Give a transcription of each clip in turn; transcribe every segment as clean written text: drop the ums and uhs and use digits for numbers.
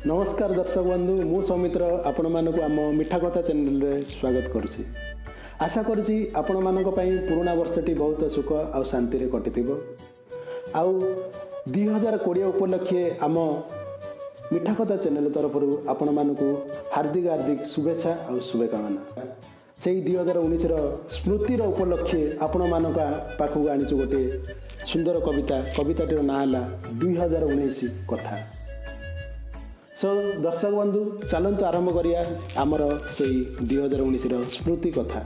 नमस्कार दर्शक बंधु मु सौमित्र आपण मानक आम मिठा कथा चैनल रे स्वागत करुछि। आशा करुछि आपण मानक पई पुराना वर्षटी बहुत सुख आ शांति रे कटिथिबो। आउ 2020 उपलक्षे आम मिठा कथा चैनल तरफ आपण मानक हार्दिक शुभेच्छा और शुभकामना। से 2019 स्मृतिर उपलक्षे आपण मानक पाखक आनीचु गोटे सुंदर कविताटीर ना है 2019 कथा। सो दर्शक बंधु चलतु आरंभ करिया आमर से 2019 स्मृति कथा।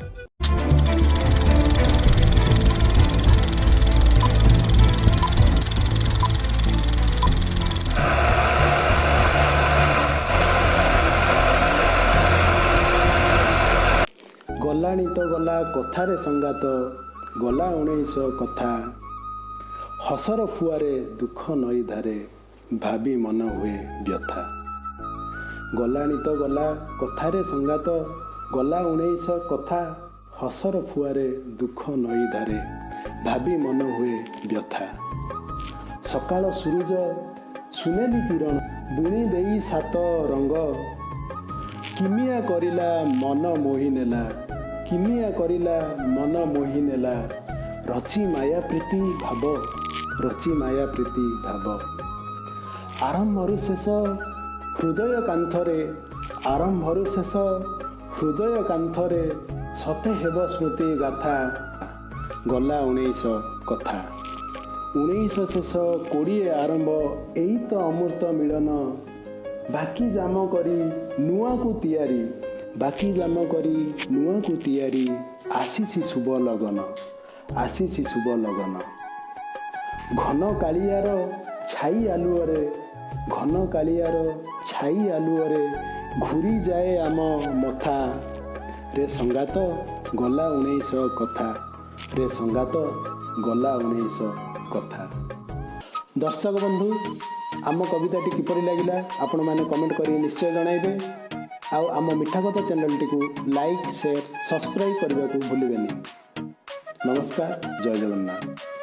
गलानी तो गला कथारे संगात गला 19 कथा हसर फुआरे दुख नई धारे भाभी मन हुए व्यथा। गलानी तो गला कथारे संगात गला 19 कथा हसर फुआरे दुख नई धारे भाभी मन हुए व्यथा। सकाळ सूरज सुनेली किरण बुणी देई सात रंग किमिया करिला मन मोहि नेला किमिया करिला मन मोहि नेला रची माया प्रीति भाव रची माया प्रीति भाव। आरंभरु शेष हृदय कांथरे आरंभरु शेष हृदय कांथरे सते हेब स्मृति गाथा गला 19 कथा 19 शेष 20 आरंभ एई तो अमृत मिलन बाकी जाम करी नुआ को तियारी बाकी जाम करी नुआ को तियारी आसीछि शुभ लगन आसीछि शुभ लगन। घन कालियार छाई आलुअरे घन कालियार छाई आलुअरे घूरी जाए आम मथा रे संगात गला 19 कथा रे संगात गला 19 कथा। दर्शक बंधु आम कविताटी किपरि लागिला आपण माने कमेंट करी निश्चय जणाइबे। आउ आम मिठा कथा channel T like share subscribe करने को भूलिबेनी। नमस्कार, जय जगन्नाथ।